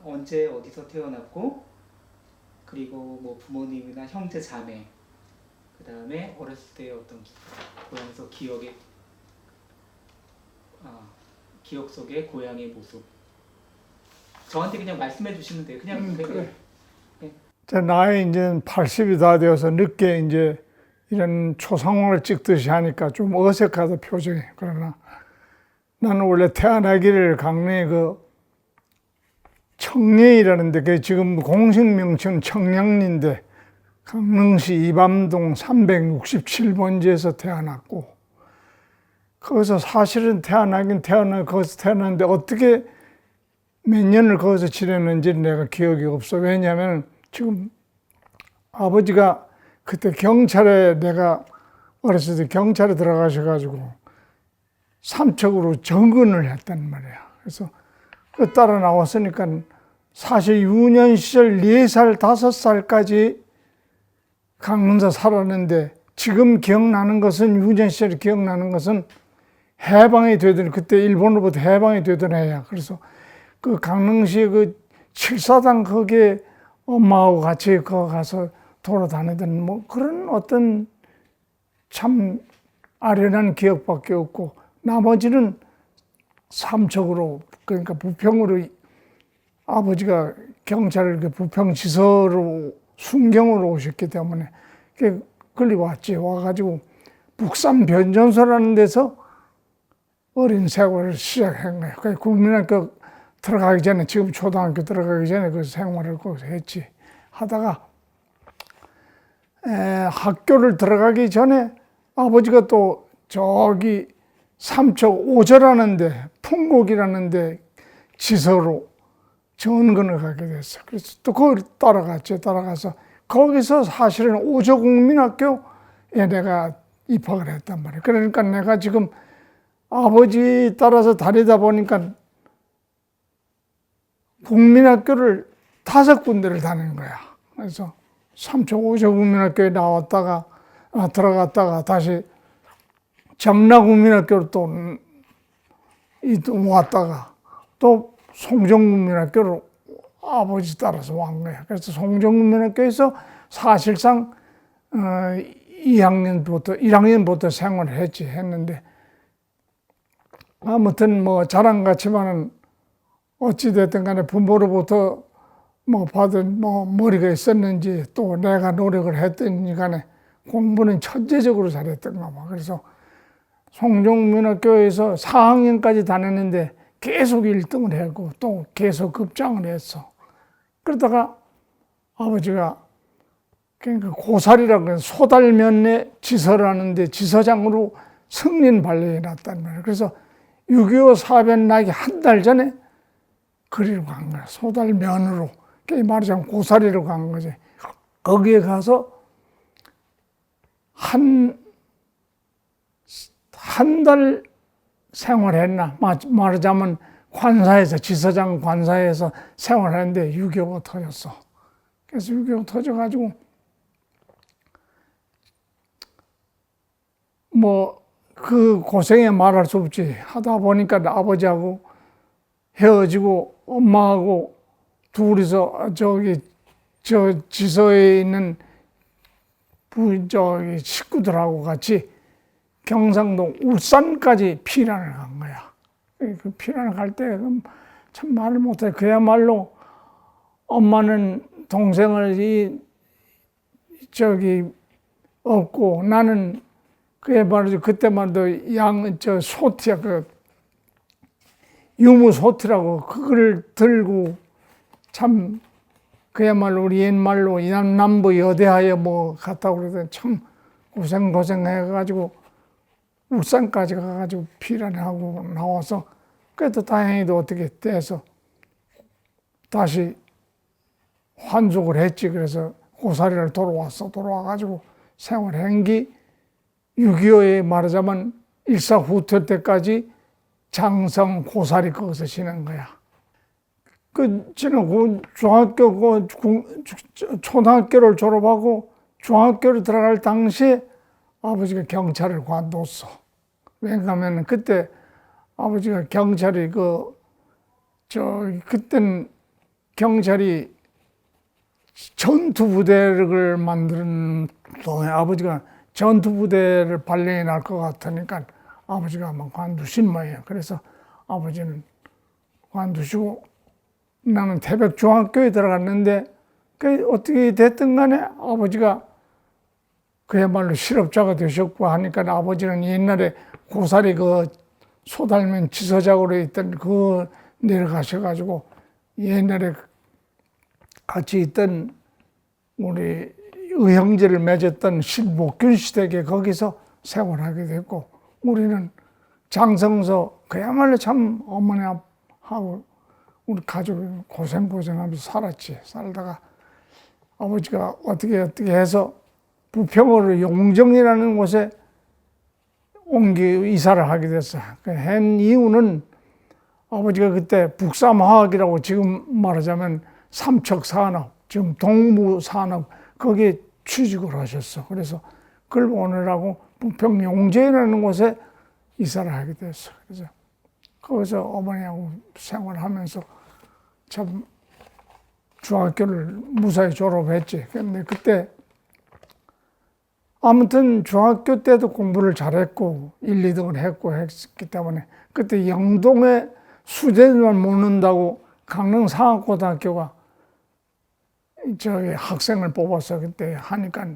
언제 어디서 태어났고, 그리고 뭐 부모님이나 형제 자매, 그 다음에 어렸을 때의 어떤 고향에서 기억 속의 고향의 모습. 저한테 그냥 말씀해 주시면 돼요. 그냥 그래. 네. 제 나이 이제 80이 다 되어서 늦게 이제 이런 초상화를 찍듯이 하니까 좀 어색하다 표정이. 그러나 나는 원래 태어나기를 강릉의 그 청량이라는데 그게 지금 공식 명칭은 청량리인데 강릉시 이밤동 367번지에서 태어났고 거기서 사실은 거기서 태어났는데 어떻게 몇 년을 거기서 지냈는지 내가 기억이 없어. 왜냐하면 지금 아버지가 그때 경찰에 내가 어렸을 때 경찰에 들어가셔가지고 삼척으로 정근을 했단 말이야. 그래서 그 따라 나왔으니까 사실 유년 시절 4살, 5살까지 강릉에서 살았는데 지금 기억나는 것은 유년 시절에 기억나는 것은 해방이 되던 그때 일본으로부터 해방이 되던 해야. 그래서 그 강릉시 그 칠사당 거기에 엄마하고 같이 거 가서 돌아다니던 뭐 그런 어떤 참 아련한 기억밖에 없고 나머지는 삼척으로 그러니까 부평으로 아버지가 경찰 그 부평지서로 순경으로 오셨기 때문에 걸리 왔지. 와가지고 북산 변전소라는 데서 어린 세월을 시작한 거예요. 그 국민학교 들어가기 전에 지금 초등학교 들어가기 전에 그 생활을 거기서 했지. 하다가 학교를 들어가기 전에 아버지가 또 저기 삼척 오저라는데 풍곡이라는데 지서로 전근을 가게 됐어. 그래서 또 그걸 따라갔죠. 따라가서 거기서 사실은 오저국민학교에 내가 입학을 했단 말이에요. 그러니까 내가 지금 아버지 따라서 다니다 보니까 국민학교를 5군데를 다닌 거야. 그래서 삼척 오저국민학교에 들어갔다가 다시 정라국민학교로 또 왔다가 또 송정국민학교로 아버지 따라서 온 거야. 그래서 송정국민학교에서 사실상 1학년부터 생활을 했는데 아무튼 뭐 자랑 같지만은 어찌됐든 간에 부모로부터 뭐 받은 뭐 머리가 있었는지 또 내가 노력을 했든지 간에 공부는 천재적으로 잘했던가 봐. 그래서 송정민학교에서 4학년까지 다녔는데 계속 1등을 했고 또 계속 급장을 했어. 그러다가 아버지가 그러니까 고살이라고 해서 소달면내 지서라는데 지서장으로 승린 발령이 났단 말이에요. 그래서 6.25 사변 나기 한 달 전에 그리로 간 거야. 소달면으로. 말하자면 고사리로 간 거지. 거기에 가서 한 달 생활했나. 말하자면 관사에서, 지서장 관사에서 생활했는데 6.25 터졌어. 그래서 6.25 터져가지고 뭐 그 고생에 말할 수 없지. 하다 보니까 아버지하고 헤어지고 엄마하고 둘이서 저 지서에 있는 식구들하고 같이 경상도 울산까지 피난을 간 거야. 그 피난을 갈 때 참 말을 못해. 그야말로 엄마는 동생을 없고 나는 그게 말이죠. 그때만 해도 소티야, 유무 소티라고 그걸 들고 참 그야말로 우리 옛말로 남부 여대하에 뭐 갔다고 그러더니 참 고생해가지고 울산까지 가가지고 피난하고 나와서 그래도 다행히도 어떻게 돼서 다시 환속을 했지. 그래서 고사리를 돌아와가지고 생활한 게 6.25에 말하자면 일사후퇴 때까지 장성 고사리 거기서 지낸 거야. 저는 초등학교를 졸업하고 중학교를 들어갈 당시에 아버지가 경찰을 관뒀어. 왜냐하면 그때 아버지가 경찰이 그때는 경찰이 전투부대를 만드는 동안 아버지가 전투부대를 발령이 날 것 같으니까 아버지가 막 관두신 모양이에요. 그래서 아버지는 관두시고 나는 태백중학교에 들어갔는데 그 어떻게 됐든 간에 아버지가 그야말로 실업자가 되셨고 하니까 아버지는 옛날에 고사리 그 소달면 지서작으로 있던 그 내려가셔가지고 옛날에 같이 있던 우리 의형제를 맺었던 신복균 시댁에 거기서 생활하게 됐고 우리는 장성서 그야말로 참 어머니하고 우리 가족이 고생하면서 살았지. 살다가 아버지가 어떻게 해서 부평으로 용정이라는 곳에 이사를 하게 됐어. 그 한 이유는 아버지가 그때 북삼화학이라고 지금 말하자면 삼척산업, 지금 동부산업 거기에 취직을 하셨어. 그래서 그걸 보느라고 부평 용재라는 곳에 이사를 하게 됐어. 그래서 거기서 어머니하고 생활하면서 참 중학교를 무사히 졸업했지. 근데 그때 아무튼 중학교 때도 공부를 잘했고 1, 2등을 했기 때문에 그때 영동에 수제만 못 넣는다고 강릉상학고등학교가 저기 학생을 뽑아서 그때 하니까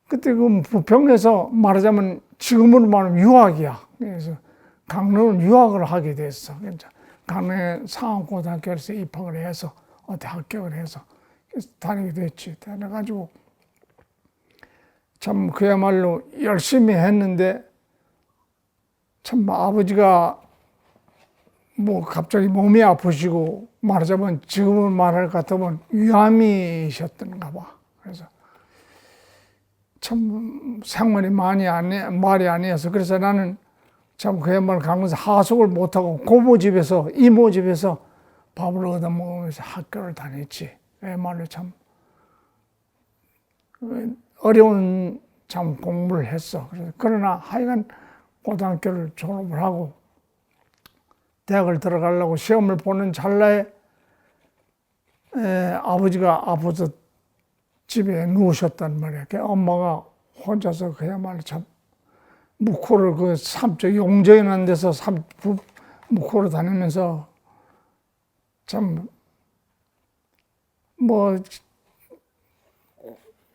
그때 그 부평에서 말하자면 지금으로 말하면 유학이야. 그래서 강릉은 유학을 하게 됐어. 강릉 상학고등학교에서 입학을 해서 어디 합격을 해서 다니게 됐지. 다녀가지고 참 그야말로 열심히 했는데 참 아버지가 뭐 갑자기 몸이 아프시고 말하자면 지금은 말할 것 같으면 위암이셨던가 봐. 그래서 참 생활이 말이 아니어서 그래서 나는 참 그야말로 강릉에서 하숙을 못하고 고모집에서 이모집에서 밥을 얻어 먹으면서 학교를 다녔지. 그야말로 참 어려운 참 공부를 했어. 그러나 하여간 고등학교를 졸업을 하고 대학을 들어가려고 시험을 보는 찰나에 아버지가 아파서 집에 누우셨단 말이야. 엄마가 혼자서 그야말로 참 묵호를 그 삼척 용정이라는 데서 묵호를 다니면서 참 뭐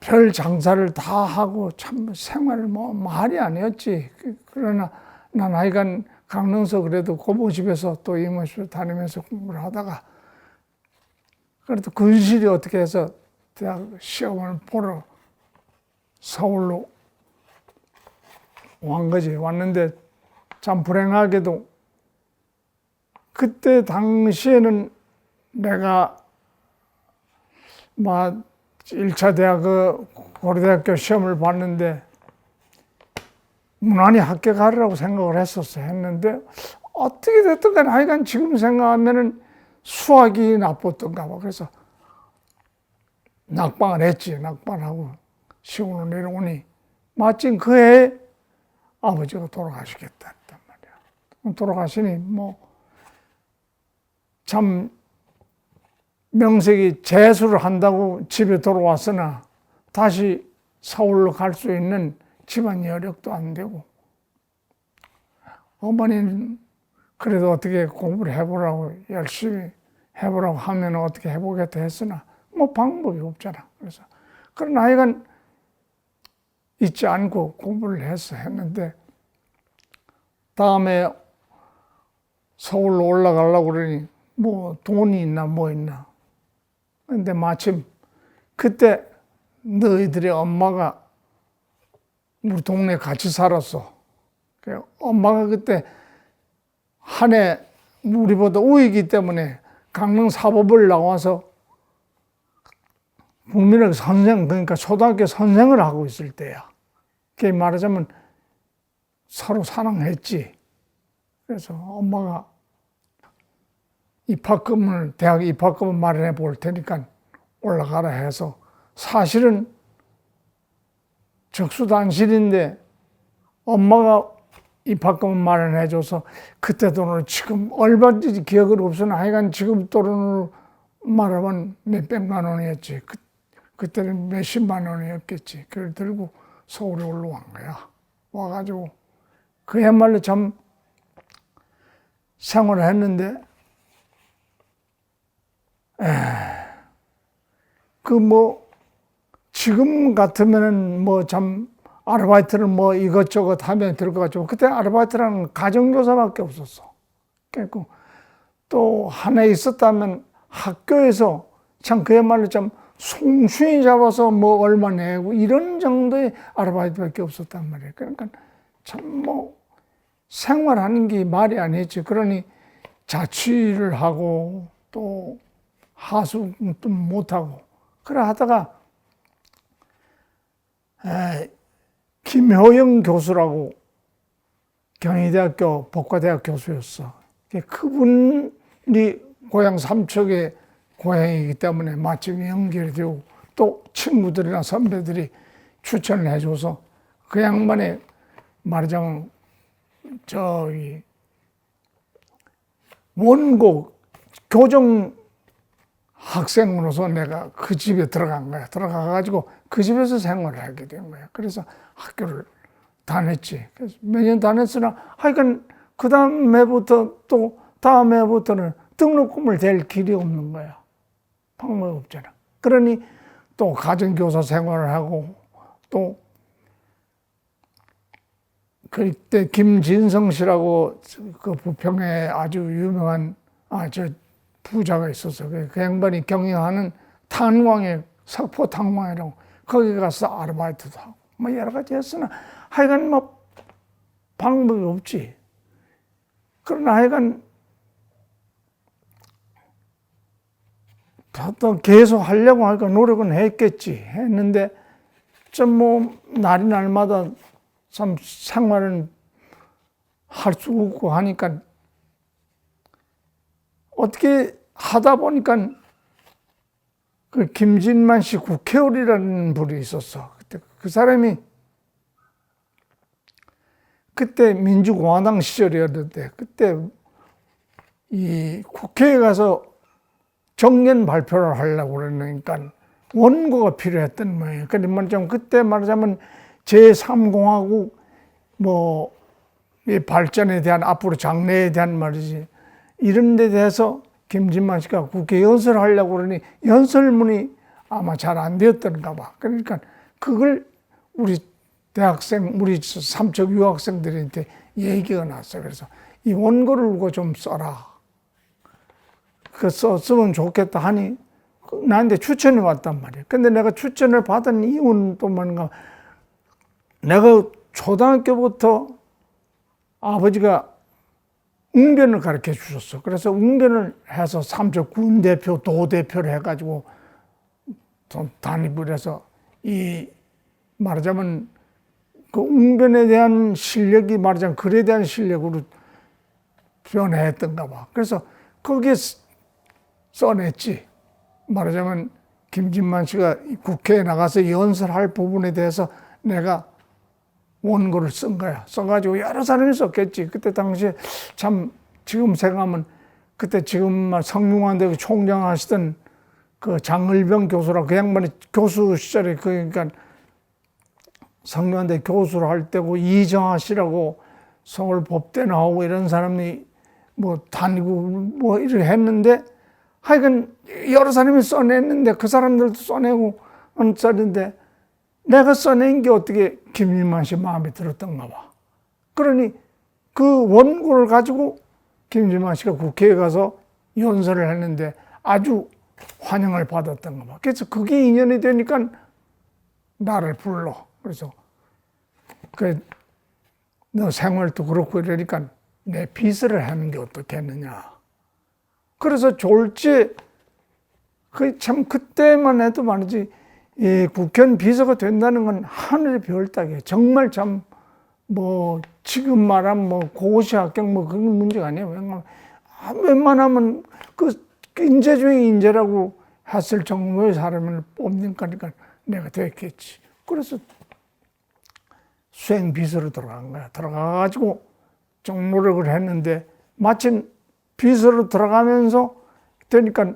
별 장사를 다 하고 참 생활을 뭐 말이 아니었지. 그러나 난 하여간 강릉서 그래도 고모집에서 또 이모집에 다니면서 공부를 하다가 그래도 근실이 어떻게 해서 대학 시험을 보러 서울로 온 거지. 왔는데 참 불행하게도 그때 당시에는 내가 막 1차 대학 고려대학교 시험을 봤는데 무난히 합격하리라고 생각을 했는데 어떻게 됐든 간에 하여간 지금 생각하면은 수학이 나빴던가 봐. 그래서 낙방을 했지. 낙방하고 시골로 내려오니 마침 그 해에 아버지가 돌아가시겠다 했단 말이야. 돌아가시니 뭐 참 명색이 재수를 한다고 집에 돌아왔으나 다시 서울로 갈 수 있는 집안 여력도 안 되고 어머니는 그래도 어떻게 공부를 해보라고 열심히 해보라고 하면 어떻게 해보겠다 했으나 뭐 방법이 없잖아. 그래서 그런 하여간 잊지 않고 공부를 했는데 다음에 서울로 올라가려고 그러니 뭐 돈이 있나 뭐 있나. 근데 마침 그때 너희들의 엄마가 우리 동네에 같이 살았어. 엄마가 그때 한 해 우리보다 우이기 때문에 강릉 사법을 나와서 국민학 선생, 그러니까 초등학교 선생을 하고 있을 때야. 그게 말하자면 서로 사랑했지. 그래서 엄마가 대학 입학금을 마련해 볼 테니까 올라가라 해서 사실은 적수단실인데 엄마가 입학금을 마련해줘서 그때 돈으로 지금 얼마인지 기억은 없으나 하여간 지금 돈으로 말하면 몇백만 원이었지. 그때는 몇십만 원이었겠지. 그걸 들고 서울에 올라온 거야. 와가지고 그야말로 참 생활을 했는데 그 뭐 지금 같으면은 뭐 참 아르바이트를 뭐 이것저것 하면 될 것 같죠. 그때 아르바이트라는 가정교사밖에 없었어. 그리고 또 하나 있었다면 학교에서 참 그야말로 참 송수인 잡아서 뭐 얼마 내고 이런 정도의 아르바이트밖에 없었단 말이에요. 그러니까 참 뭐 생활하는 게 말이 아니었지. 그러니 자취를 하고 또 하숙도 못하고 그래 하다가 김효영 교수라고 경희대학교 법과대학 교수였어. 그분이 고향 삼척의 고향이기 때문에 마침 연결이 되고 또 친구들이나 선배들이 추천을 해줘서 그 양반의 말하자면 저기 원고 교정 학생으로서 내가 그 집에 들어간 거야. 들어가가지고 그 집에서 생활을 하게 된 거야. 그래서 학교를 다녔지. 그래서 몇 년 다녔으나 하여간 그 다음 해부터 또 다음 해부터는 등록금을 댈 길이 없는 거야. 방법이 없잖아. 그러니 또 가정교사 생활을 하고 또 그때 김진성 씨라고 그 부평에 아주 유명한 저 부자가 있었어. 그 양반이 경영하는 탄광에 석포 탄광이라고 거기 가서 아르바이트도 하고 뭐 여러 가지 했으나 하여간 뭐 방법이 없지. 그러나 하여간 또 계속 하려고 하니까 노력은 했겠지. 했는데 좀 뭐 날이 날마다 참 생활은 할 수 없고 하니까 어떻게 하다 보니까 그 김진만 씨 국회의원이라는 분이 있었어. 그때 그 사람이 그때 민주공화당 시절이었는데 그때 이 국회에 가서 정년 발표를 하려고 그러니까 원고가 필요했던 모양이에요. 그러니까 그때 말하자면 제3공화국 뭐 이 발전에 대한 앞으로 장래에 대한 말이지 이런 데 대해서 김진만 씨가 국회 연설을 하려고 그러니 연설문이 아마 잘 안 되었던가 봐. 그러니까 그걸 우리 대학생, 우리 삼척 유학생들한테 얘기가 났어. 그래서 이 원고를 그거 좀 써라. 그 썼으면 좋겠다 하니 나한테 추천이 왔단 말이야. 근데 내가 추천을 받은 이유는 또 뭔가 내가 초등학교부터 아버지가 웅변을 가르쳐 주셨어. 그래서 웅변을 해서 삼척 군대표, 도대표를 해가지고 단입을 해서 이 말하자면 그 웅변에 대한 실력이 말하자면 글에 대한 실력으로 변했던가 봐. 그래서 거기에 써냈지. 말하자면 김진만 씨가 국회에 나가서 연설할 부분에 대해서 내가 원고를 쓴 거야. 써가지고 여러 사람이 썼겠지. 그때 당시에 참 지금 생각하면 그때 지금 성균관대 총장 하시던 그 장을병 교수라 그 양반이 교수 시절에 그러니까 성균관대 교수를 할 때고 이정하 씨라고 서울 법대 나오고 이런 사람이 뭐 다니고 뭐 이렇게 했는데 하여간 여러 사람이 써냈는데 그 사람들도 써내고 썼는데 내가 써낸 게 어떻게 김진만 씨 마음에 들었던가 봐. 그러니 그 원고를 가지고 김진만 씨가 국회에 가서 연설을 했는데 아주 환영을 받았던가 봐. 그래서 그게 인연이 되니까 나를 불러. 그래서 너 생활도 그렇고 이러니까 내 비서를 하는 게 어떻겠느냐. 그래서 졸지에 참 그때만 해도 말이지 이 국회의원 비서가 된다는 건 하늘의 별 따기야. 정말 참 뭐 지금 말하면 뭐 고시 합격 뭐 그런 문제가 아니에요. 웬만하면 그 인재 중에 인재라고 했을 정도의 사람을 뽑니까 내가 됐겠지. 그래서 수행 비서로 들어간 거야. 들어가가지고 좀 노력을 했는데 마침 비서로 들어가면서 되니까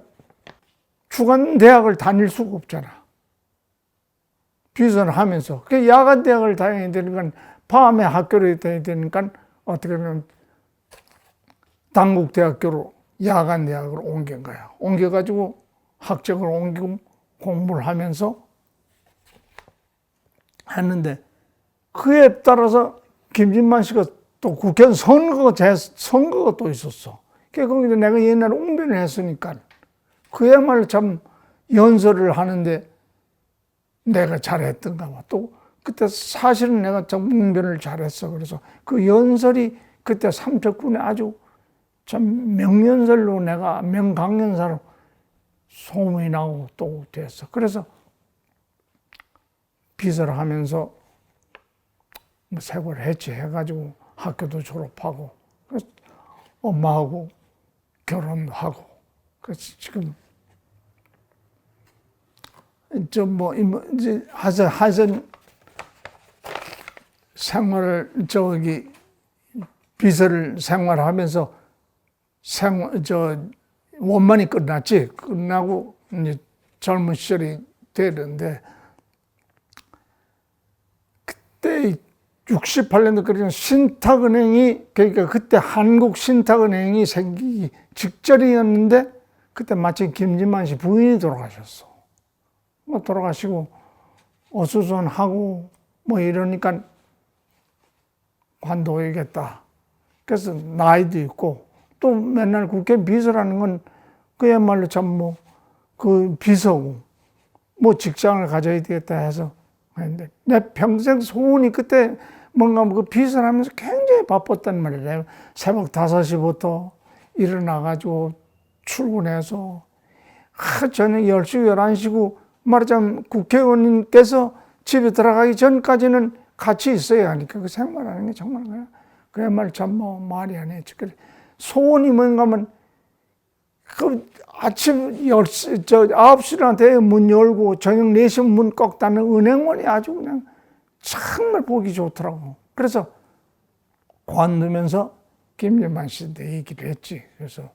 주간 대학을 다닐 수가 없잖아. 비서를 하면서. 그 야간 대학을 다녀야 되니까 밤에 학교를 다녀야 되니까 어떻게 보면 당국대학교로 야간 대학으로 옮긴 거야. 옮겨가지고 학적을 옮기고 공부를 하면서 했는데 그에 따라서 김진만 씨가 또 국회의원 선거가 또 있었어. 그러니까 거기서 내가 옛날에 웅변을 했으니까 그야말로 참 연설을 하는데 내가 잘했던가 봐. 또 그때 사실은 내가 참 웅변을 잘했어. 그래서 그 연설이 그때 삼척군에 아주 참 명연설로 내가 명강연사로 소문이 나고 또 됐어. 그래서 비서를 하면서 뭐 세월을 했지. 해가지고 학교도 졸업하고 그래서 엄마하고 결혼도 하고 그래서 지금 이제 하선 생활을 비서를 생활하면서 원만히 끝났지. 끝나고 이제 젊은 시절이 되는데 그때 68년도 그러니까 신탁은행이 그러니까 그때 한국신탁은행이 생기기 직전이었는데 그때 마침 김진만 씨 부인이 돌아가셨어. 뭐 돌아가시고 어수선하고 뭐 이러니까 관둬야겠다. 그래서 나이도 있고 또 맨날 국회 비서라는 건 그야말로 참 그 비서고 뭐 직장을 가져야 되겠다 해서 했는데 내 평생 소원이 그때 뭔가 그 비서를 하면서 굉장히 바빴단 말이에요. 새벽 5시부터 일어나가지고 출근해서 저녁 10시, 11시고 말하자면 국회의원님께서 집에 들어가기 전까지는 같이 있어야 하니까 그 생활하는 게 정말 그야말로 참 말이 안 해. 소원이 뭔가 하면 그 아침 9시한테 문 열고 저녁 4시 문 꼭 닫는 은행원이 아주 그냥 정말 보기 좋더라고. 그래서 관두면서 김진만 씨한테 얘기를 했지. 그래서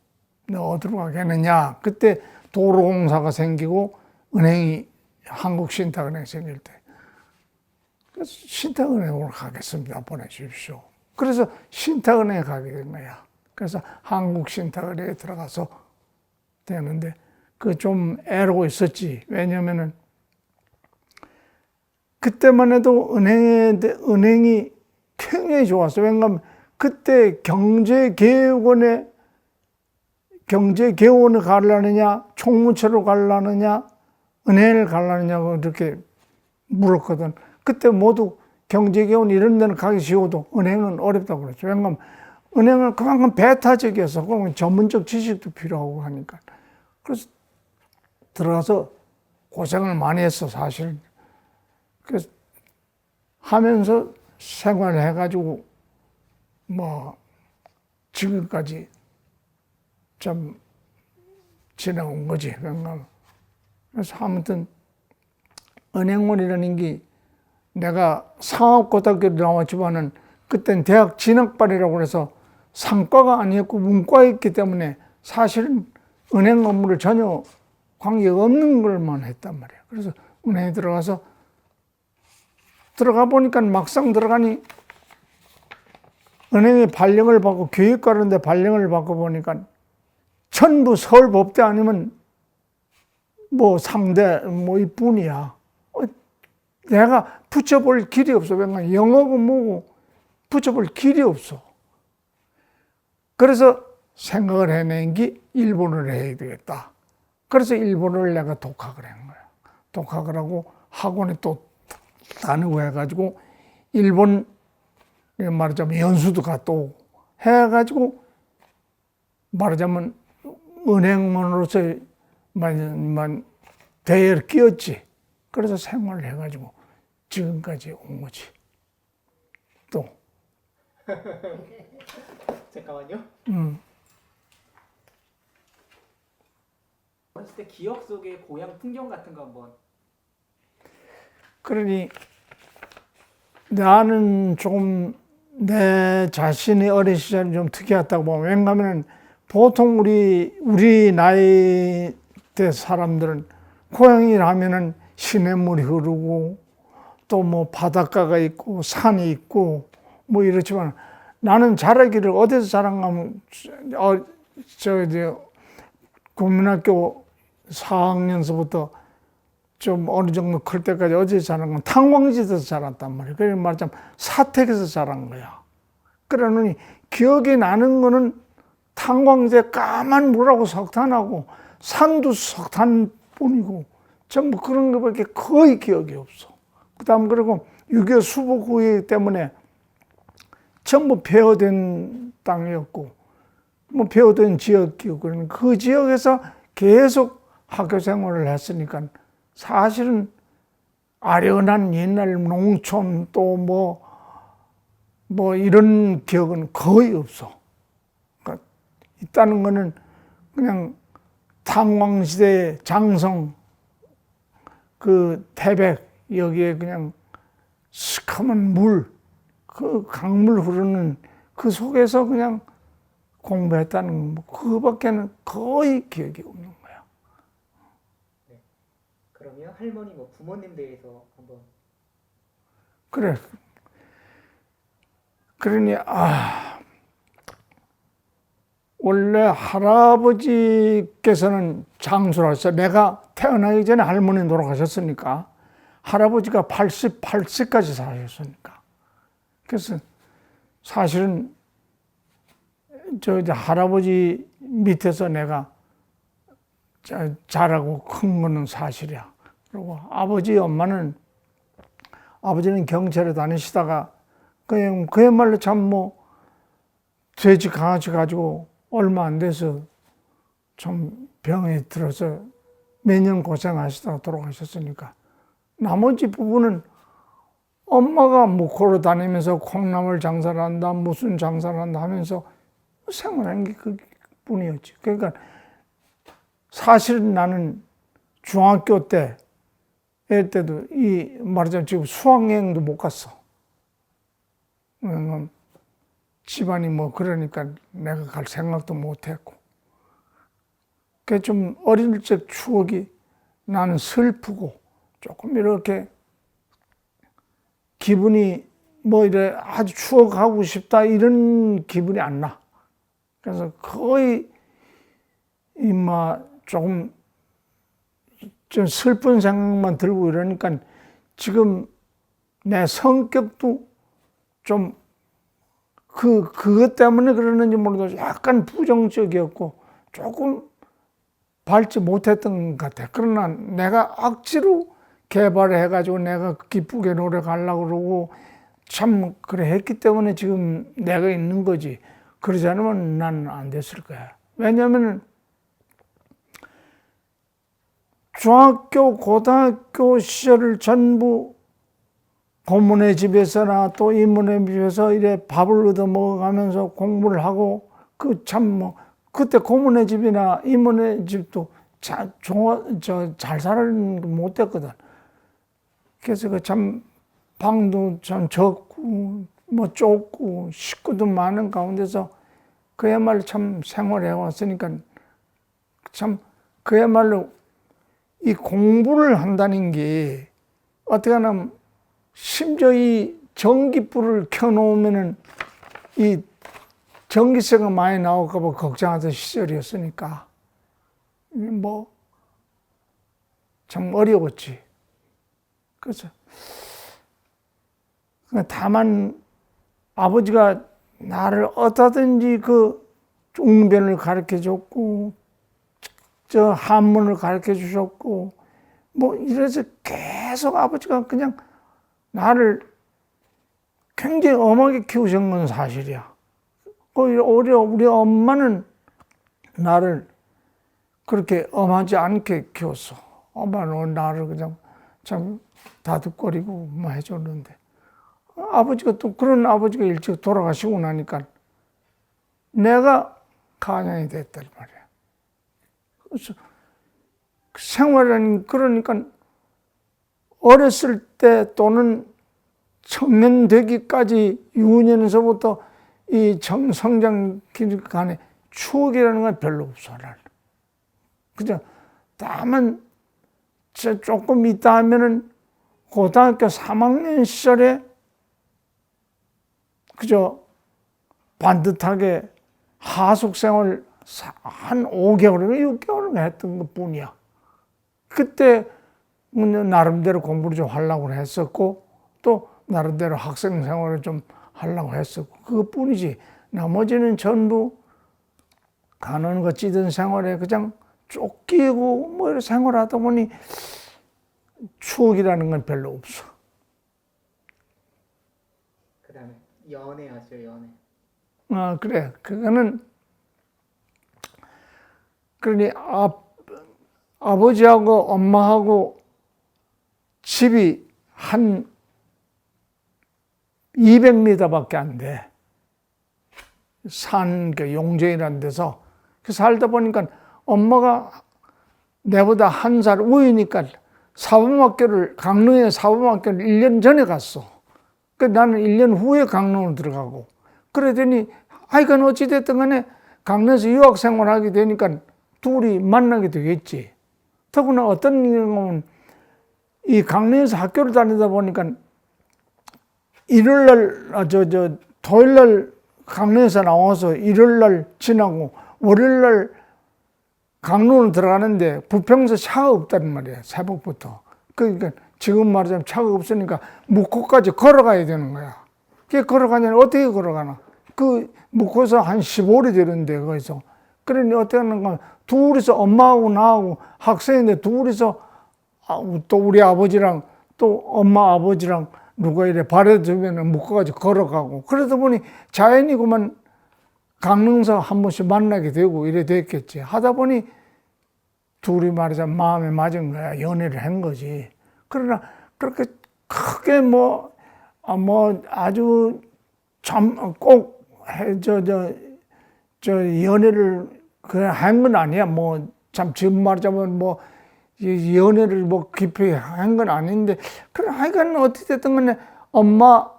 너 어디로 가겠느냐. 그때 도로공사가 생기고 은행이 한국신탁은행 생길 때. 그래서 신탁은행으로 가겠습니다. 보내주십시오. 그래서 신탁은행에 가게 된 거야. 그래서 한국신탁은행에 들어가서 되는데 그 좀 애로고 있었지. 왜냐면은 그때만 해도 은행이 굉장히 좋았어. 왜냐하면 그때 경제개원을 가려느냐, 총무처로 가려느냐, 은행을 가려느냐고 이렇게 물었거든. 그때 모두 경제개원 이런 데는 가기 쉬워도 은행은 어렵다고 그랬죠. 왜냐하면 은행은 그만큼 배타적이어서 전문적 지식도 필요하고 하니까. 그래서 들어가서 고생을 많이 했어, 사실. 그래서 하면서 생활을 해가지고 지금까지 좀 지내온 거지. 그래서 아무튼 은행원이라는 게 내가 상업고등학교를 나왔지만은 그땐 대학 진학반이라고 해서 상과가 아니었고 문과였기 때문에 사실은 은행 업무를 전혀 관계가 없는 걸만 했단 말이야. 그래서 은행에 들어가 보니까 막상 들어가니 은행에 발령을 받고 교육과인데 발령을 받고 보니까 전부 서울법대 아니면 상대 이뿐이야. 내가 붙여볼 길이 없어. 왜냐면 영어고 뭐고 붙여볼 길이 없어. 그래서 생각을 해낸 게 일본어를 해야 되겠다. 그래서 일본어를 내가 독학을 한 거야. 독학을 하고 학원에 또 다니고 해가지고 일본 말하자면 연수도 갔다 오고 해가지고 말하자면 은행원으로서 대회를 끼었지. 그래서 생활을 해가지고 지금까지 온 거지. 또. 잠깐만요. 어렸을 때 기억 속의 고향 풍경 같은 거 한번. 그러니 나는 조금 내 자신의 어린 시절이 좀 특이하다고 보면, 왜냐하면 보통 우리 나이 때 사람들은 고향이라 하면은 시냇물이 흐르고 또 뭐 바닷가가 있고 산이 있고 뭐 이렇지만 나는 자라기를 어디서 자란가 하면 국민학교 4학년서부터 좀 어느 정도 클 때까지 어디서 자란 건 탄광지대에서 자랐단 말이에요. 그래서 말하자면 사택에서 자란 거야. 그러니 기억이 나는 거는 탄광지대 까만 물하고 석탄하고 산도 석탄뿐이고 전부 그런 것밖에 거의 기억이 없어. 그 다음 그리고 6.25 수복 후기 때문에 전부 폐허된 땅이었고 뭐 폐허된 지역이고 그러니까 그 지역에서 계속 학교 생활을 했으니까 사실은 아련한 옛날 농촌 또 뭐 이런 기억은 거의 없어. 그러니까 있다는 거는 그냥 탄광시대의 장성 그 태백 여기에 그냥 시커먼 물, 그 강물 흐르는 그 속에서 그냥 공부했다는 뭐 그거밖에는 거의 기억이 없는 거야. 네. 그러면 할머니 뭐 부모님 대해서 한번. 그래. 그러니 원래 할아버지께서는 장수를 하셨어요. 내가 태어나기 전에 할머니 돌아가셨으니까 할아버지가 88세까지 사셨으니까. 그래서 사실은 이제 할아버지 밑에서 내가 자라고 큰 거는 사실이야. 그리고 아버지는 경찰에 다니시다가 그야말로 참 뭐 돼지 강아지 가지고 얼마 안 돼서 좀 병에 들어서 몇 년 고생하시다가 돌아가셨으니까 나머지 부분은 엄마가 뭐 걸어 다니면서 콩나물 장사를 한다 무슨 장사를 한다 하면서 생활한 게 그뿐이었지. 그러니까 사실 나는 중학교 때도 말하자면 지금 수학여행도 못 갔어. 집안이 뭐 그러니까 내가 갈 생각도 못 했고. 그게 좀 어릴 적 추억이 나는 슬프고 조금 이렇게 기분이 뭐 이래 아주 추억하고 싶다 이런 기분이 안 나. 그래서 거의 조금 좀 슬픈 생각만 들고 이러니까 지금 내 성격도 좀 그것 때문에 그러는지 몰라도 약간 부정적이었고 조금 밝지 못했던 것 같아. 그러나 내가 억지로 개발해가지고 내가 기쁘게 노력하려고 그러고 참 그래 했기 때문에 지금 내가 있는 거지. 그러지 않으면 난 안 됐을 거야. 왜냐하면 중학교, 고등학교 시절을 전부 고모네 집에서나 또 이모네 집에서 이래 밥을 얻어 먹어가면서 공부를 하고 그때 고모네 집이나 이모네 집도 잘 살아는 못했거든. 그래서 참 방도 참 적고 뭐 좁고 식구도 많은 가운데서 그야말로 참 생활해 왔으니까 참 그야말로 이 공부를 한다는 게 어떻게 하면 심지어 이 전기불을 켜놓으면은 이 전기세가 많이 나올까봐 걱정하던 시절이었으니까 뭐 참 어려웠지. 그래서 다만 아버지가 나를 어떠든지 그 웅변을 가르쳐 줬고 저 한문을 가르쳐 주셨고 뭐 이래서 계속 아버지가 그냥 나를 굉장히 엄하게 키우신 건 사실이야. 오히려 우리 엄마는 나를 그렇게 엄하지 않게 키웠어. 엄마는 나를 그냥 참 다독거리고 뭐 해줬는데 아버지가 또 그런 아버지가 일찍 돌아가시고 나니까 내가 가장이 됐단 말이야. 그래서 생활은 그러니까 어렸을 때 또는 청년 되기까지 유년에서부터 이 성장 길 간에 추억이라는 건 별로 없어. 그죠? 다만 조금 있다 하면은 고등학교 3학년 시절에 그저 반듯하게 하숙 생활 한 5개월인가 6개월인가 했던 것 뿐이야. 그때 나름대로 공부를 좀 하려고 했었고 또 나름대로 학생 생활을 좀 하려고 했었고 그것뿐이지 나머지는 전부 가는 거 찌든 생활에 그냥 쫓기고 뭐 이런 생활하다 보니 추억이라는 건 별로 없어. 그 다음에 연애하죠, 연애. 그래. 그거는 그러니 아버지하고 엄마하고 집이 한 200m밖에 안 돼. 용재이라는 데서 살다 보니까 엄마가 내보다 한 살 우이니까 사범학교를 강릉에 사범학교를 1년 전에 갔어. 그 나는 1년 후에 강릉으로 들어가고 그러더니 하여간 어찌됐든 간에 강릉에서 유학생활 하게 되니까 둘이 만나게 되겠지. 더구나 어떤 경우는 이 강릉에서 학교를 다니다 보니까 토요일날 강릉에서 나와서 일요일날 지나고 월요일날 강릉으로 들어가는데 부평에서 차가 없다는 말이야. 새벽부터. 그러니까 지금 말하자면 차가 없으니까 묵호까지 걸어가야 되는 거야. 그게 걸어가냐면 어떻게 걸어가나. 그 묵호에서 한 15리 되는데 거기서. 그러니 어떻게 하는가 둘이서 엄마하고 나하고 학생인데 둘이서 또 우리 아버지랑 또 엄마 아버지랑 누가 이래 발에두면 묶어가지고 걸어가고 그러다 보니 자연히 그만 강릉서 한 번씩 만나게 되고 이래 됐겠지. 하다 보니 둘이 말하자면 마음에 맞은 거야. 연애를 한 거지. 그러나 그렇게 크게 아주 참 꼭 연애를 그냥 한 건 아니야. 참 지금 말하자면 연애를 깊이 한 건 아닌데, 그래, 하여간 어찌됐든 간에 엄마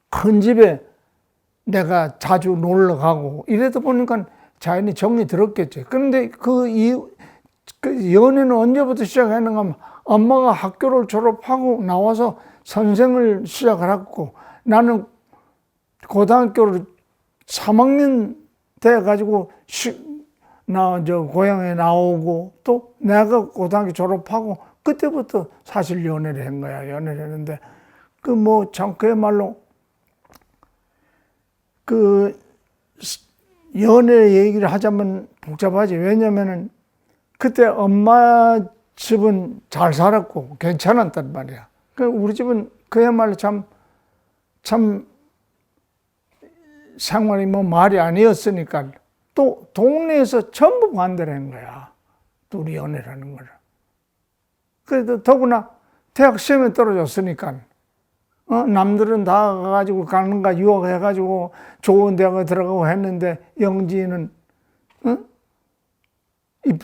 큰 집에 내가 자주 놀러 가고 이러다 보니까 자연히 정이 들었겠지. 그런데 그 연애는 언제부터 시작했는가 하면 엄마가 학교를 졸업하고 나와서 선생을 시작하고 나는 고등학교를 3학년 돼가지고 고향에 나오고 또 내가 고등학교 졸업하고 그때부터 사실 연애를 한 거야. 연애를 했는데 참 그야말로 연애 얘기를 하자면 복잡하지. 왜냐면은 그때 엄마 집은 잘 살았고 괜찮았단 말이야. 우리 집은 그야말로 참 생활이 말이 아니었으니까 또 동네에서 전부 반대를 한 거야. 둘이 연애라는 거를. 그래도 더구나 대학 시험에 떨어졌으니까 남들은 다 가가지고 강릉가 유학해가지고 좋은 대학에 들어가고 했는데 영지는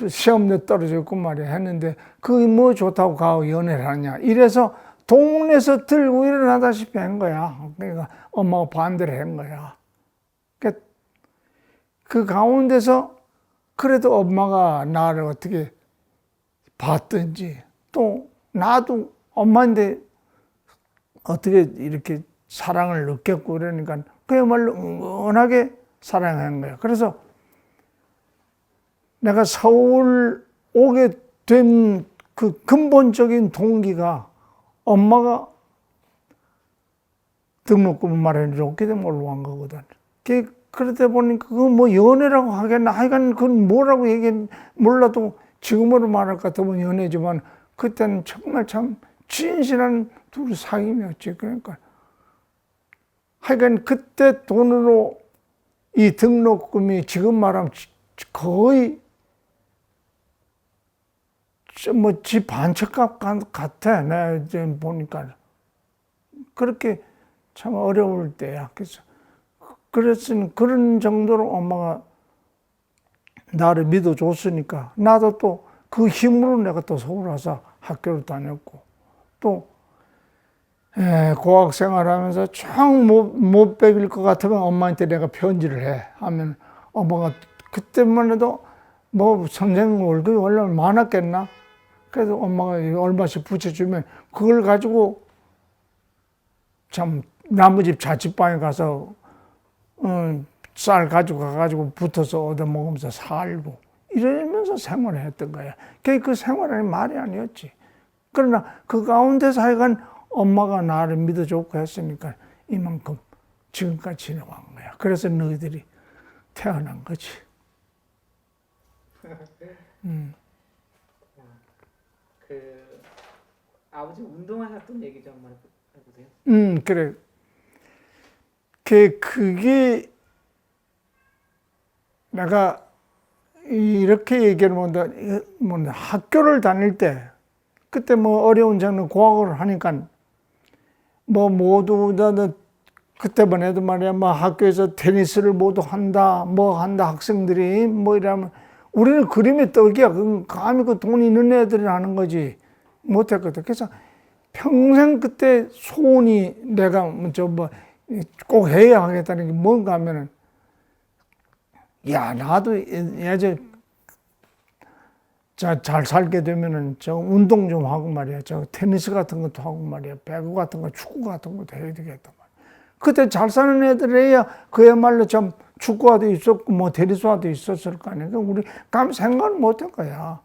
시험에 떨어졌고 말이야 했는데 그게 뭐 좋다고 가고 연애를 하냐. 이래서 동네에서 들고 일어나다시피 한 거야. 그러니까 엄마가 반대를 한 거야. 그 가운데서 그래도 엄마가 나를 어떻게 봤든지 또 나도 엄마인데 어떻게 이렇게 사랑을 느꼈고 그러니까 그야말로 은근하게 사랑한 거야. 그래서 내가 서울 오게 된 그 근본적인 동기가 엄마가 등록금 마련해줬기 때문에 올라간 거거든. 그러다 보니까 연애라고 하겠나. 하여간 그건 뭐라고 몰라도 지금으로 말할 것 같으면 연애지만 그때는 정말 참 진실한 둘 사귐이었지. 그러니까 하여간 그때 돈으로 이 등록금이 지금 말하면 거의 집 반채값 같아. 내가 이제 보니까 그렇게 참 어려울 때야. 그랬으니 그런 정도로 엄마가 나를 믿어줬으니까 나도 또 그 힘으로 내가 또 서울 와서 학교를 다녔고 또 고학 생활하면서 총 못 배길 것 같으면 엄마한테 내가 편지를 해 하면 엄마가 그때만 해도 뭐 선생 월급이 얼마나 많았겠나? 그래도 엄마가 얼마씩 붙여주면 그걸 가지고 참 나무집 자취방에 가서 쌀 가지고 가가지고 붙어서 얻어먹으면서 살고 이러면서 생활을 했던 거야. 그 생활은 말이 아니었지. 그러나 그 가운데서 하여간 엄마가 나를 믿어줬고 했으니까 이만큼 지금까지 지나간 거야. 그래서 너희들이 태어난 거지. 그 아버지 운동하셨던 얘기 좀 한번 해보세요. 그래. 그게 내가 이렇게 얘기를 한다. 뭐 학교를 다닐 때 그때 뭐 어려운 장르 고학을 하니까 뭐 모두 다 그때만 해도 말이야 뭐 학교에서 테니스를 모두 한다 뭐 한다 학생들이 뭐 이러면 우리는 그림의 떡이야. 감히 그 돈 있는 애들이 하는 거지 못했거든. 그래서 평생 그때 소원이 내가 꼭 해야 하겠다는 게 뭔가 하면은 야 나도 예전에 잘 살게 되면은 저 운동 좀 하고 말이야. 저 테니스 같은 것도 하고 말이야. 배구 같은 거, 축구 같은 것도 해야 되겠다 말이야. 그때 잘 사는 애들이야 그야말로 좀 축구화도 있었고 뭐 테니스화도 있었을 거 아니야. 우리 감 생각을 못 한 거야.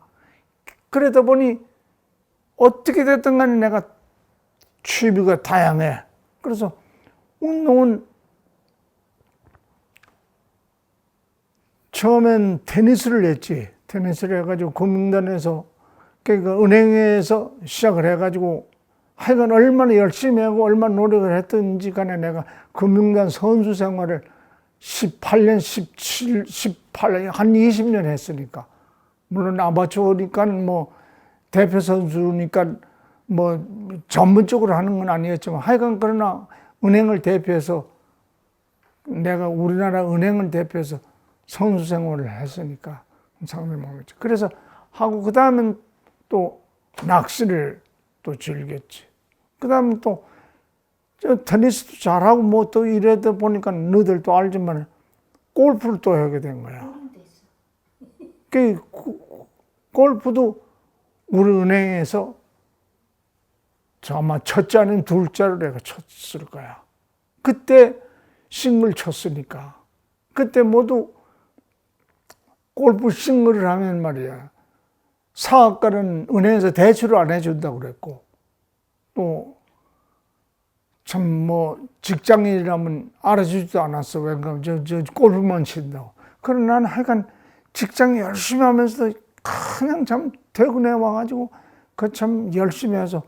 그러다 보니 어떻게 됐든 간에 내가 취미가 다양해. 그래서 운동은 처음엔 테니스를 했지. 테니스를 해가지고 금융단에서 그러니까 은행에서 시작을 해가지고 하여간 얼마나 열심히 하고 얼마나 노력을 했던지 간에 내가 금융단 선수 생활을 18년, 18년, 한 20년 했으니까. 물론 아마추어니까 뭐 대표 선수니까 뭐 전문적으로 하는 건 아니었지만 하여간 그러나 은행을 대표해서 내가 우리나라 은행을 대표해서 선수 생활을 했으니까 상당히 많았지. 그래서 하고 그 다음엔 또 낚시를 또 즐겼지. 그 다음에 또 테니스도 잘하고 뭐 또 이러다 보니까 너희들도 알지만 골프를 또 하게 된 거야. 그 골프도 우리 은행에서 아마 첫째 아니면 둘째로 내가 쳤을 거야. 그때 싱글 쳤으니까. 그때 모두 골프 싱글을 하면 말이야. 사학과는 은행에서 대출을 안 해준다고 그랬고, 또, 참 뭐, 직장인이라면 알아주지도 않았어. 왜냐면 저 골프만 친다고. 그러나 나는 하여간 직장 열심히 하면서 그냥 참 퇴근해 와가지고 그 참 열심히 해서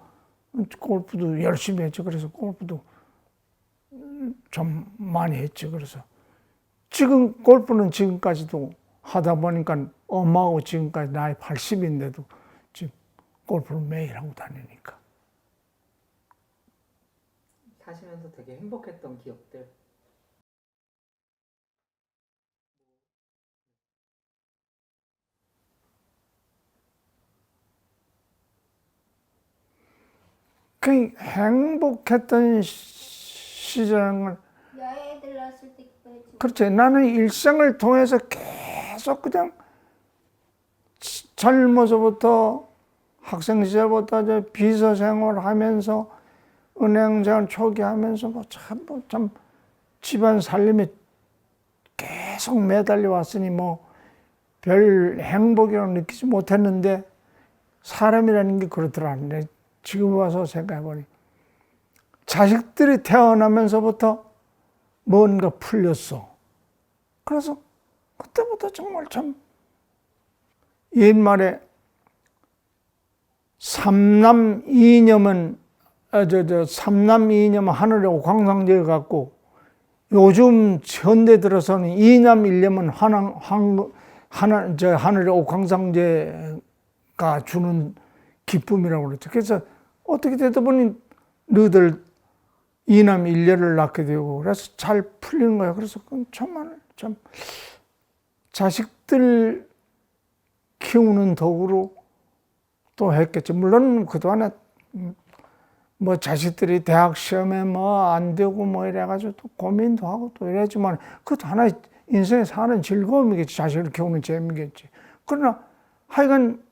골프도 열심히 했죠. 그래서 골프도 좀 많이 했죠. 그래서 지금 골프는 지금까지도 하다 보니까 엄마하고 지금까지 나이 80인데도 지금 골프를 매일 하고 다니니까. 사시면서 되게 행복했던 기억들. 그 행복했던 시절은 여행 들렀을 때 그렇지. 나는 일생을 통해서 계속 그냥 젊어서부터 학생 시절부터 저 비서 생활하면서 은행 생활 초기 하면서 참 집안 살림에 계속 매달려 왔으니 뭐 별 행복이라고 느끼지 못했는데 사람이라는 게 그렇더라. 지금 와서 생각해보니 자식들이 태어나면서부터 뭔가 풀렸어. 그래서 그때부터 정말 참 옛말에 삼남 이념은 하늘에 옥황상제 같고 요즘 현대 들어서는 이남 일념은 하늘에 옥황상제가 주는 기쁨이라고 그러죠. 그래서 어떻게 되다 보니 너희들 이남 일녀를 낳게 되고 그래서 잘 풀리는 거야. 그래서 참 자식들 키우는 덕으로 또 했겠죠. 물론 그동안에 뭐 자식들이 대학 시험에 뭐 안 되고 뭐 이래가지고 또 고민도 하고 또 이랬지만 그것도 하나의 인생에 사는 즐거움이겠지. 자식을 키우는 재미겠지. 그러나 하여간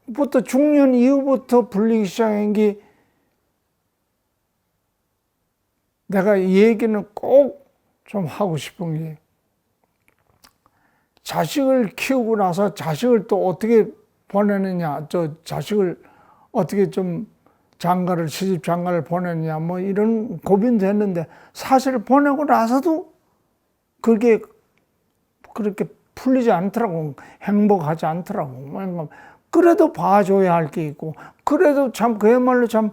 그부터 중년 이후부터 불리기 시작한 게 내가 이 얘기는 꼭 좀 하고 싶은 게 자식을 키우고 나서 자식을 또 어떻게 보내느냐, 저 자식을 어떻게 좀 시집 장가를 보내느냐, 뭐 이런 고민도 했는데 사실 보내고 나서도 그게 그렇게 풀리지 않더라고. 행복하지 않더라고. 그래도 봐줘야 할 게 있고, 그래도 참 그야말로 참,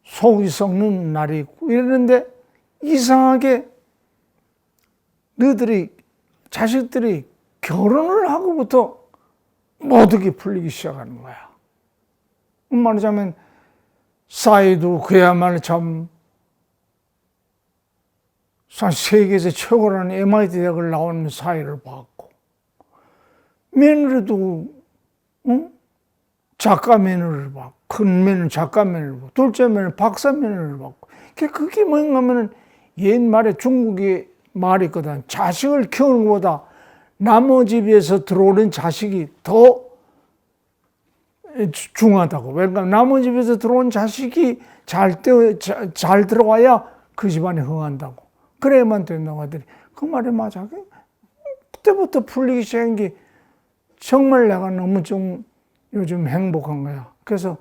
속이 썩는 날이 있고, 이랬는데 이상하게 자식들이 결혼을 하고부터 모든 게 풀리기 시작하는 거야. 말하자면, 싸이도 그야말로 참, 세계에서 최고라는 MIT 대학을 나오는 사이를 봤고, 며느리도, 작가 며느리를 봤고, 큰 며느리 작가 며느리를 봤고, 둘째 며느리 박사 며느리를 봤고, 그게 뭔가 하면은 옛말에 중국의 말이 있거든. 자식을 키우는 것보다 남의 집에서 들어오는 자식이 더 중요하다고. 왜냐하면 남의 집에서 들어온 자식이 잘 들어와야 그 집안이 흥한다고. 그래야만 된다고 하더니 그 말이 맞아. 그때부터 풀리기 시작한 게 정말 내가 너무 좀 요즘 행복한 거야. 그래서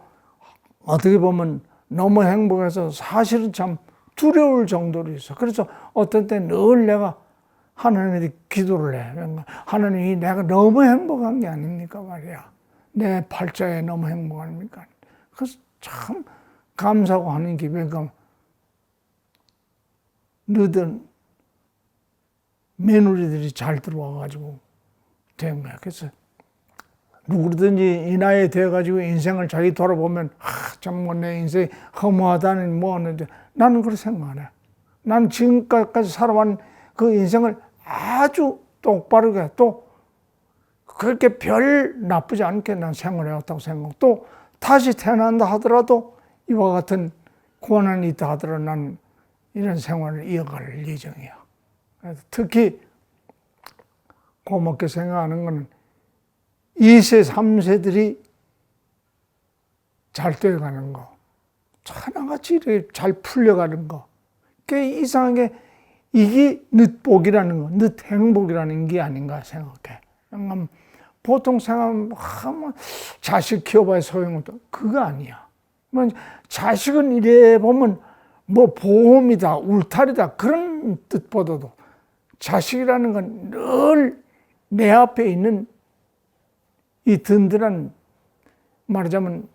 어떻게 보면 너무 행복해서 사실은 참 두려울 정도로 있어. 그래서 어떤 때 늘 내가 하나님한테 기도를 해. 하나님이 내가 너무 행복한 게 아닙니까 말이야. 내 팔자에 너무 행복합니까? 그래서 참 감사하고 하는 게 그러니까 너들 며느리들이 잘 들어와가지고 된 거야. 그래서 누구든지 이 나이에 돼가지고 인생을 자기 돌아보면 정말 내 인생이 허무하다는 뭐 하는데 나는 그렇게 생각 안 해. 나는 지금까지 살아온 그 인생을 아주 똑바르게 또 그렇게 별 나쁘지 않게 난 생활해왔다고 생각하고 또 다시 태어난다 하더라도 이와 같은 고난이 있다 하더라도 난 이런 생활을 이어갈 예정이야. 그래서 특히 고맙게 생각하는 것은 2세, 3세들이 잘 되어가는 거, 하나같이 이렇게 잘 풀려가는 거. 그게 이상하게 이게 늦복이라는 거, 늦행복이라는 게 아닌가 생각해. 보통 생각하면 자식 키워봐야 소용없다. 그거 아니야. 자식은 이래 보면 뭐 보험이다, 울타리다 그런 뜻보다도 자식이라는 건 늘 내 앞에 있는 이 든든한 말하자면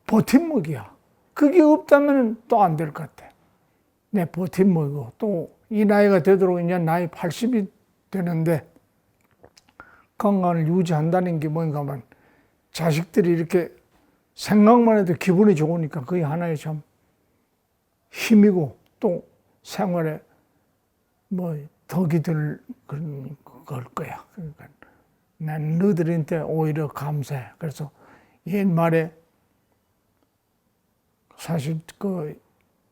버팀목이야. 그게 없다면 또 안 될 것 같아. 내 버팀목이고 또 이 나이가 되도록 이제 나이 80이 되는데 건강을 유지한다는 게 뭔가 하면 자식들이 이렇게 생각만 해도 기분이 좋으니까 그게 하나의 참 힘이고 또 생활에 뭐 덕이 될 그런 걸 거야. 그러니까 난 너희들한테 오히려 감사해. 그래서 옛말에 사실 그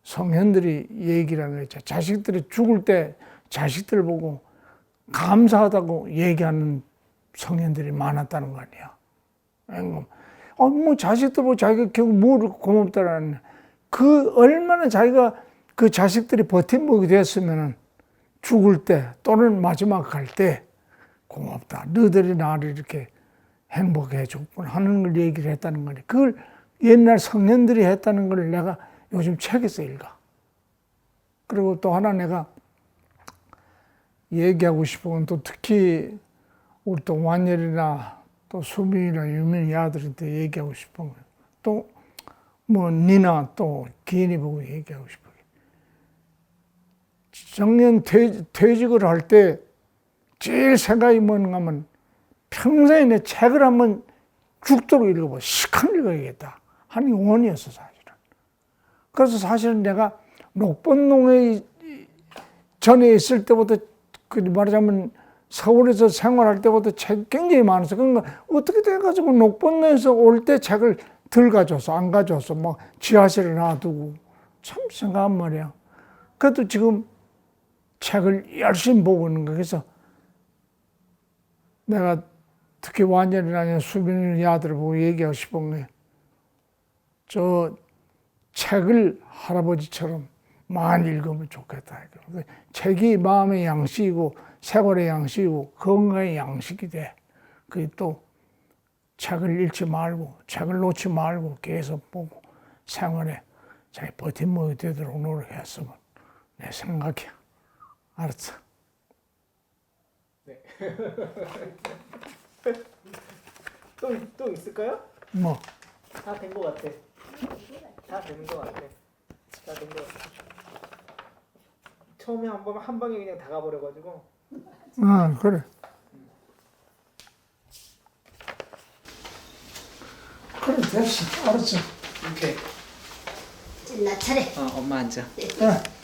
성현들이 얘기를 하는 거죠. 자식들이 죽을 때 자식들 보고 감사하다고 얘기하는 성현들이 많았다는 거 아니야. 뭐 자식들 보고 자기가 결국 뭘 고맙다라는 그 얼마나 자기가 그 자식들이 버팀목이 됐으면은 죽을 때 또는 마지막 갈 때 고맙다. 너희들이 나를 이렇게 행복해 해줬구나 하는 걸 얘기를 했다는 거니. 그걸 옛날 성년들이 했다는 걸 내가 요즘 책에서 읽어. 그리고 또 하나 내가 얘기하고 싶은 건 또 특히 우리 또 완열이나 또 수민이나 유민이 아들한테 얘기하고 싶은 거예요. 또 뭐 니나 또 기인이 보고 얘기하고 싶은 거예요. 정년 퇴직을 할 때 제일 생각이 뭔가 하면 평생에 내 책을 한번 죽도록 읽어봐. 시간 읽어야겠다 하는 원이었어 사실은. 그래서 사실은 내가 녹본동에 전에 있을 때부터 그 말하자면 서울에서 생활할 때부터 책 굉장히 많았어. 그러니까 어떻게 돼가지고 녹본동에서 올 때 책을 덜 가져왔어. 안 가져왔어. 막 지하실에 놔두고. 참 생각한 말이야. 그래도 지금 책을 열심히 보고 있는 거야. 그래서 내가 특히 완전이라는 수빈이 아들을 보고 얘기하고 싶은 게, 저 책을 할아버지처럼 많이 읽으면 좋겠다. 책이 마음의 양식이고 생활의 양식이고 건강의 양식이 돼. 그게 또 책을 읽지 말고 책을 놓지 말고 계속 보고 생활에 자기 버팀목이 되도록 노력했으면 내 생각이야. 알았어? 네. 또 있을까요? 뭐 다 된 것 같아. 다 되는 것 같아. 다 된 것 같아. 처음에 한 방에 그냥 다 가버려가지고. 그래. 그래 됐어. 알았어. 오케이. 이제 나 차례. 엄마 앉아. 네.